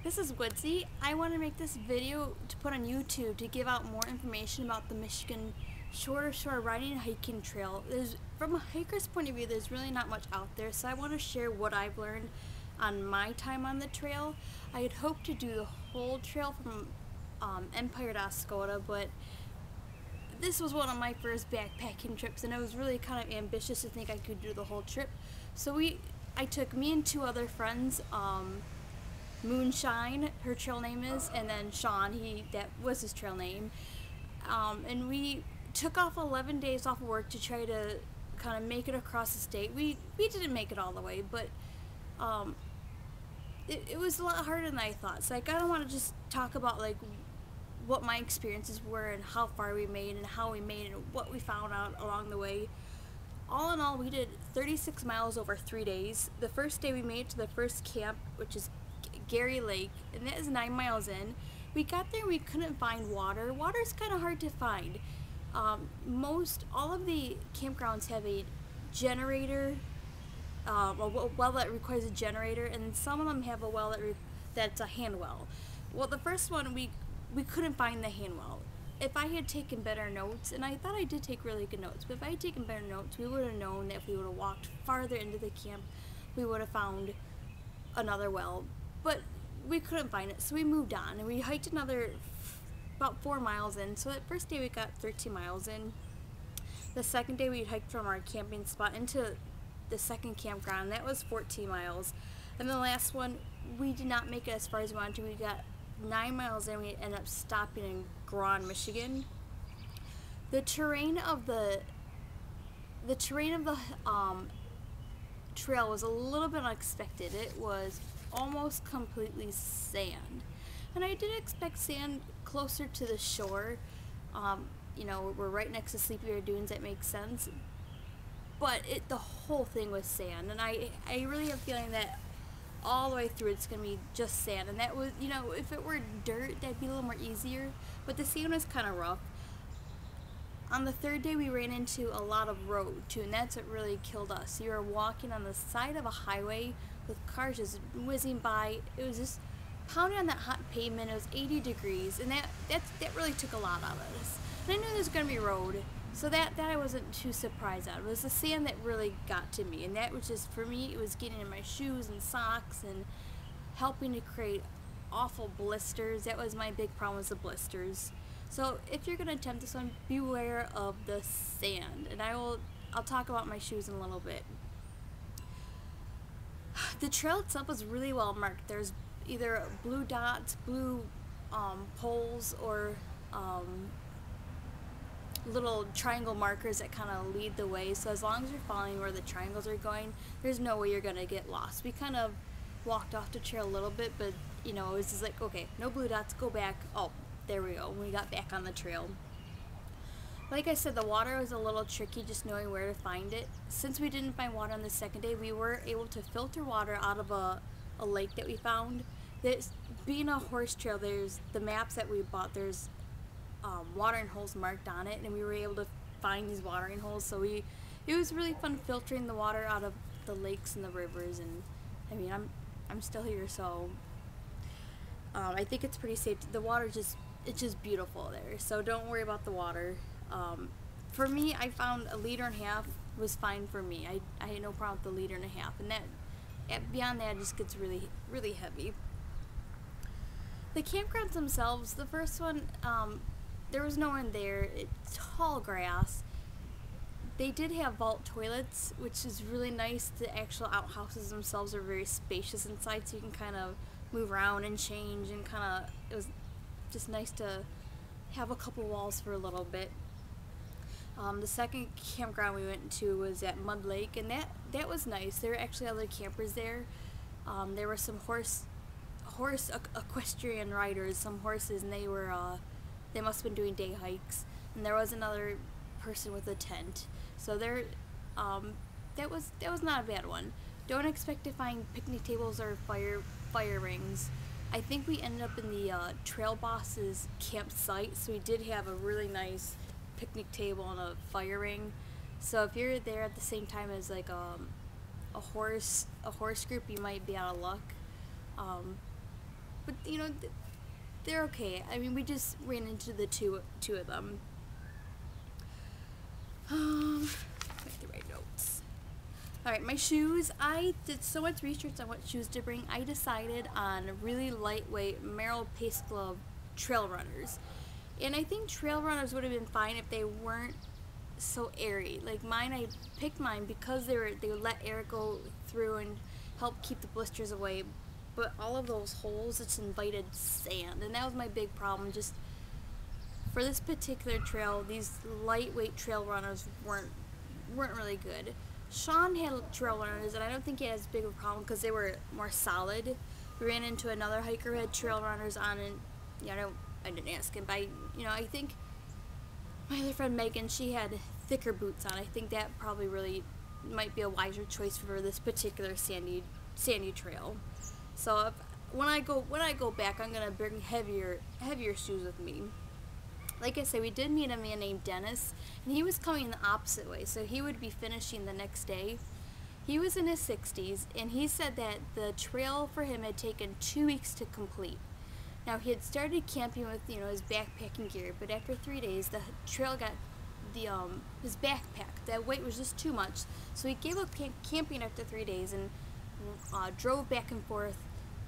This is Woodsy. I want to make this video to put on YouTube to give out more information about the Michigan shore riding and hiking trail. From a hiker's point of view, there's really not much out there, so I want to share what I've learned on my time on the trail. I had hoped to do the whole trail from Empire to Oscoda, but this was one of my first backpacking trips, and I was really kind of ambitious to think I could do the whole trip. So I took me and two other friends, Moonshine, her trail name is, and then Sean, that was his trail name. And we took off 11 days off of work to try to kind of make it across the state. We didn't make it all the way, but it was a lot harder than I thought. So I kind of want to just talk about like what my experiences were and how far we made and how we made it and what we found out along the way. All in all, we did 36 miles over 3 days. The first day we made it to the first camp, which is Gary Lake, and that is 9 miles in. We got there and we couldn't find water. Water's kind of hard to find. All of the campgrounds have a generator, a well that requires a generator, and some of them have a well that's a hand well. Well, the first one we couldn't find the hand well. If I had taken better notes, and I thought I did take really good notes, but if I had taken better notes, we would have known that if we would have walked farther into the camp, we would have found another well. But we couldn't find it, so we moved on, and we hiked another about 4 miles in. So that first day we got 13 miles in. The second day we hiked from our camping spot into the second campground, and that was 14 miles. And the last one, we did not make it as far as we wanted to. We got 9 miles in, we ended up stopping in Grand, Michigan. The terrain of the trail was a little bit unexpected. It was almost completely sand, and I did expect sand closer to the shore. You know, we're right next to Sleepy Dunes, that makes sense, but the whole thing was sand, and I really have a feeling that all the way through it's gonna be just sand. And that was, you know, if it were dirt, that'd be a little more easier, but the sand was kind of rough. On the third day we ran into a lot of road too, and that's what really killed us. You were walking on the side of a highway with cars just whizzing by. It was just pounding on that hot pavement. It was 80 degrees, and that really took a lot out of us. And I knew there was gonna be road, so that I wasn't too surprised at. It was the sand that really got to me, and that was just, for me, it was getting in my shoes and socks and helping to create awful blisters. That was my big problem, was the blisters. So if you're gonna attempt this one, beware of the sand. And I'll talk about my shoes in a little bit. The trail itself was really well marked. There's either blue dots, blue poles, or little triangle markers that kind of lead the way. So as long as you're following where the triangles are going, there's no way you're gonna get lost. We kind of walked off the trail a little bit, but you know, it was just like, okay, no blue dots, go back. Oh, there we go. We got back on the trail. Like I said, the water was a little tricky, just knowing where to find it. Since we didn't find water on the second day, we were able to filter water out of a lake that we found. Being a horse trail, there's the maps that we bought, there's watering holes marked on it, and we were able to find these watering holes. So it was really fun filtering the water out of the lakes and the rivers. And I mean, I'm still here, so I think it's pretty safe. The water it's just beautiful there, so don't worry about the water. For me, I found 1.5 liters was fine for me. I had no problem with the 1.5 liters, and that beyond that, it just gets really, really heavy. The campgrounds themselves, the first one, there was no one there. It's tall grass. They did have vault toilets, which is really nice. The actual outhouses themselves are very spacious inside, so you can kind of move around and change, and it was just nice to have a couple walls for a little bit. The second campground we went to was at Mud Lake, and that was nice. There were actually other campers there. There were some horse equestrian riders, some horses, and they must have been doing day hikes. And there was another person with a tent. So that was not a bad one. Don't expect to find picnic tables or fire rings. I think we ended up in the Trail Boss's campsite, so we did have a really nice picnic table and a fire ring. So if you're there at the same time as like a horse group, you might be out of luck. but you know, they're okay. I mean, we just ran into the two of them. Make the right notes. Alright, my shoes. I did so much research on what shoes to bring. I decided on really lightweight Merrell Pace Glove trail runners. And I think trail runners would have been fine if they weren't so airy. Like mine, I picked mine because they would let air go through and help keep the blisters away. But all of those holes, it's invited sand. And that was my big problem. Just for this particular trail, these lightweight trail runners weren't really good. Sean had trail runners, and I don't think he had as big of a problem because they were more solid. We ran into another hiker who had trail runners on, and I didn't ask him, but I think my other friend Megan, she had thicker boots on. I think that probably really might be a wiser choice for this particular sandy trail. So when I go back, I'm gonna bring heavier shoes with me. Like I said, we did meet a man named Dennis, and he was coming the opposite way, so he would be finishing the next day. He was in his 60s, and he said that the trail for him had taken 2 weeks to complete. Now, he had started camping with, his backpacking gear, but after 3 days, the trail got his backpack. That weight was just too much, so he gave up camping after 3 days and drove back and forth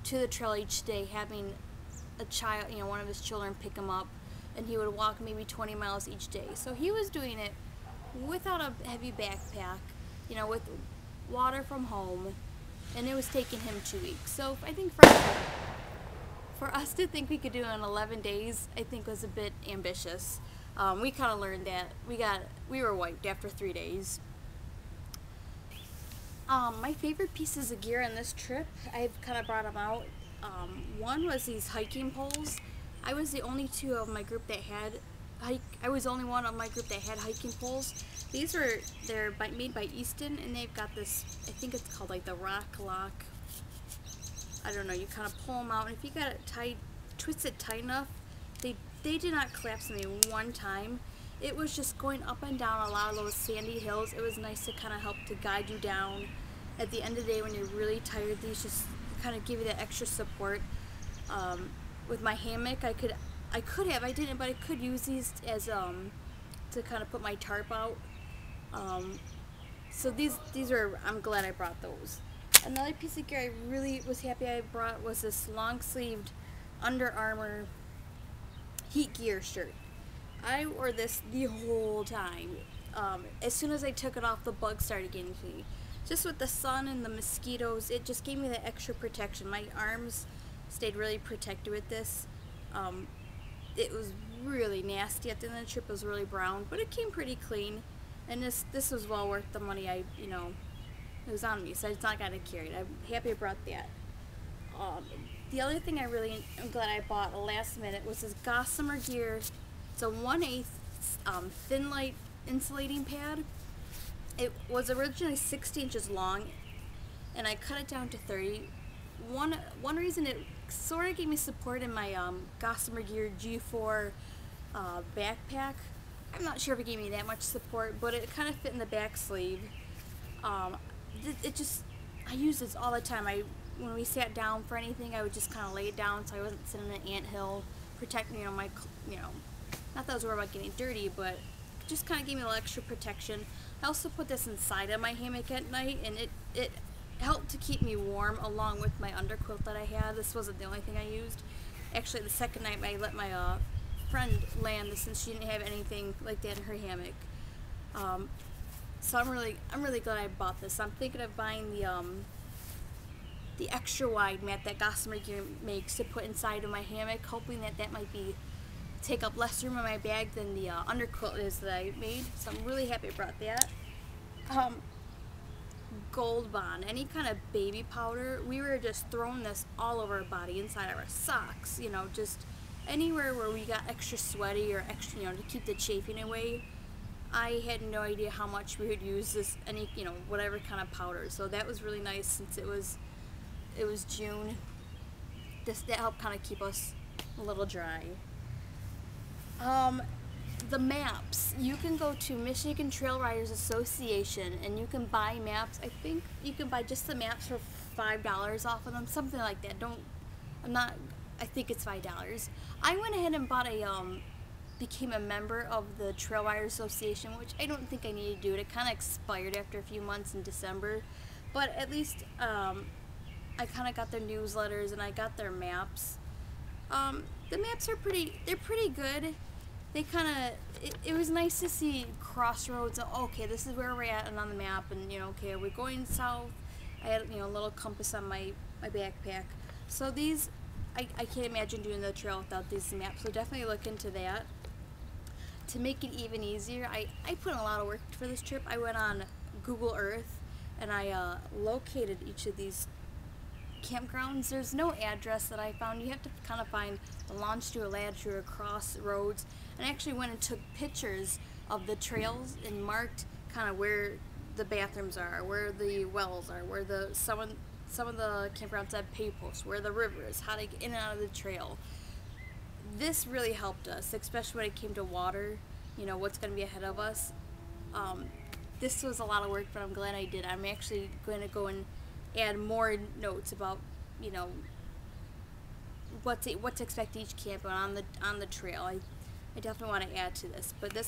to the trail each day, having a child, one of his children pick him up. And he would walk maybe 20 miles each day. So he was doing it without a heavy backpack, with water from home, and it was taking him 2 weeks. So I think for us to think we could do it in 11 days, I think was a bit ambitious. We kind of learned that we were wiped after 3 days. My favorite pieces of gear on this trip, I've kind of brought them out. One was these hiking poles. I was the only one of my group that had hiking poles. They're made by Easton, and they've got this, I think it's called like the Rock Lock. I don't know, you kind of pull them out, and if you got it tight, twist it tight enough, they did not collapse on me one time. It was just going up and down a lot of those sandy hills. It was nice to kind of help to guide you down. At the end of the day when you're really tired, these just kind of give you that extra support. With my hammock, I didn't, but I could use these as to kind of put my tarp out. So these are, I'm glad I brought those. Another piece of gear I really was happy I brought was this long-sleeved Under Armour heat gear shirt. I wore this the whole time. As soon as I took it off, the bugs started getting to me. Just with the sun and the mosquitoes, it just gave me that extra protection. My arms stayed really protected with this. It was really nasty at the end of the trip. It was really brown, but it came pretty clean. And this was well worth the money. It was on me, so it's not got to carry it. I'm happy I brought that. The other thing I really am glad I bought last minute was this Gossamer Gear. It's a 1/8 thin light insulating pad. It was originally 60 inches long, and I cut it down to 30. One reason it sort of gave me support in my Gossamer Gear G4 backpack. I'm not sure if it gave me that much support, but it kind of fit in the back sleeve. I use this all the time. When we sat down for anything, I would just kind of lay it down so I wasn't sitting in an anthill, protecting, not that I was worried about getting dirty, but it just kind of gave me a little extra protection. I also put this inside of my hammock at night, and it helped to keep me warm along with my underquilt that I had. This wasn't the only thing I used. Actually, the second night I let my friend land this since she didn't have anything like that in her hammock. So I'm really glad I bought this. I'm thinking of buying the extra wide mat that Gossamer Gear makes to put inside of my hammock, hoping that might take up less room in my bag than the underquilt is that I made. So I'm really happy I brought that. Gold Bond, any kind of baby powder. We were just throwing this all over our body, inside our socks, just anywhere where we got extra sweaty or extra, to keep the chafing away. I had no idea how much we would use this, whatever kind of powder. So that was really nice since it was June. That helped kind of keep us a little dry. The maps. You can go to Michigan Trail Riders Association and you can buy maps. I think you can buy just the maps for $5 off of them, something like that. I'm not I think it's $5. I went ahead and bought a became a member of the Trail Riders Association, which I don't think I need to do it. It kind of expired after a few months in December, but at least I kind of got their newsletters and I got their maps. The maps are they're pretty good. They kind of, it was nice to see crossroads. Okay, this is where we're at and on the map, and okay, are we going south? I had a little compass on my backpack. So these, I can't imagine doing the trail without these maps, so definitely look into that. To make it even easier, I put in a lot of work for this trip. I went on Google Earth and I located each of these campgrounds. There's no address that I found. You have to kind of find the longitude or latitude or crossroads, and I actually went and took pictures of the trails and marked kind of where the bathrooms are, where the wells are, where some of the campgrounds have pay posts, where the river is, how to get in and out of the trail. This really helped us, especially when it came to water, what's going to be ahead of us. This was a lot of work, but I'm glad I did. I'm actually going to go and add more notes about, what to expect each camp on the trail. I definitely want to add to this, but I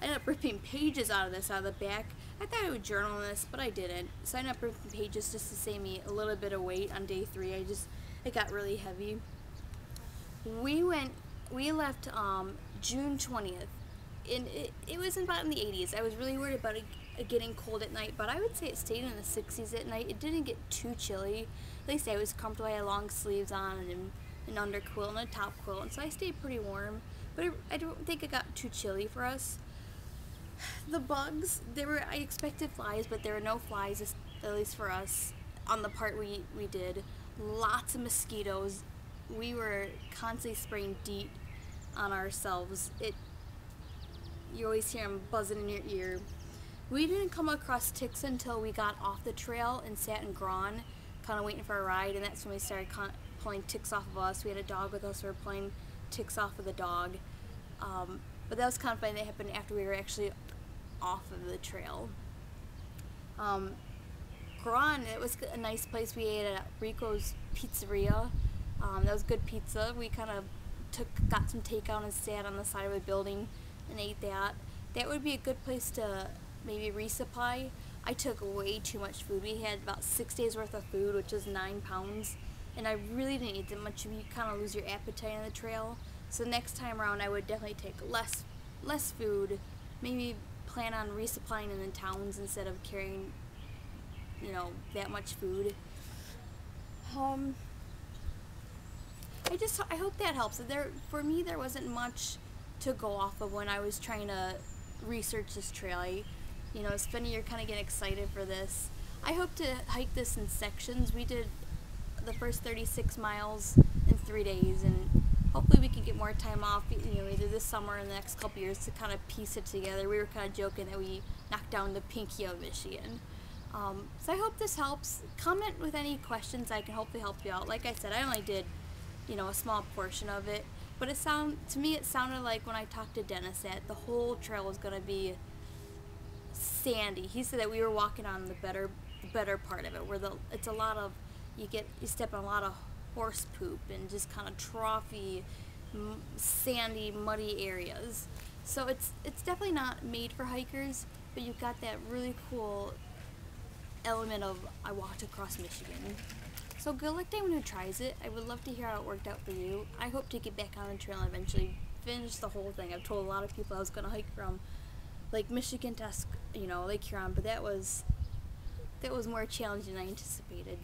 ended up ripping pages out of the back. I thought I would journal this, but I didn't. So I ended up ripping pages just to save me a little bit of weight on day 3. It got really heavy. We left June 20th, and it was about in the 80s. I was really worried about it getting cold at night, but I would say it stayed in the 60s at night. It didn't get too chilly. At least I was comfortable. I had long sleeves on and an underquilt and a top quilt, and so I stayed pretty warm. But I don't think it got too chilly for us. The bugs, I expected flies, but there were no flies, at least for us, on the part we did. Lots of mosquitoes. We were constantly spraying DEET on ourselves. You always hear them buzzing in your ear. We didn't come across ticks until we got off the trail and sat in Gron, kind of waiting for a ride, and that's when we started pulling ticks off of us. We had a dog with us, we were pulling ticks off of the dog. But that was kind of funny. That happened after we were actually off of the trail. Gron, it was a nice place. We ate at Rico's Pizzeria. That was good pizza. We kind of got some takeout and sat on the side of a building and ate that. That would be a good place to maybe resupply. I took way too much food. We had about 6 days worth of food, which is 9 pounds, and I really didn't eat that much. You kind of lose your appetite on the trail. So next time around, I would definitely take less food. Maybe plan on resupplying in the towns instead of carrying, that much food. I hope that helps. For me, there wasn't much to go off of when I was trying to research this trail. It's funny, you're kind of getting excited for this. I hope to hike this in sections. We did the first 36 miles in 3 days, and hopefully we can get more time off, either this summer or in the next couple years to kind of piece it together. We were kind of joking that we knocked down the pinky of Michigan. So I hope this helps. Comment with any questions. I can hopefully help you out. Like I said, I only did, a small portion of it, but to me it sounded like when I talked to Dennis that the whole trail was going to be sandy. He said that we were walking on the better part of it, where it's a lot of, you step on a lot of horse poop and just kind of trophy, sandy, muddy areas. So it's definitely not made for hikers, but you've got that really cool element of I walked across Michigan. So good luck to anyone who tries it. I would love to hear how it worked out for you. I hope to get back on the trail and eventually finish the whole thing. I've told a lot of people I was going to hike from Lake Michigan to Lake Huron, but that was more challenging than I anticipated.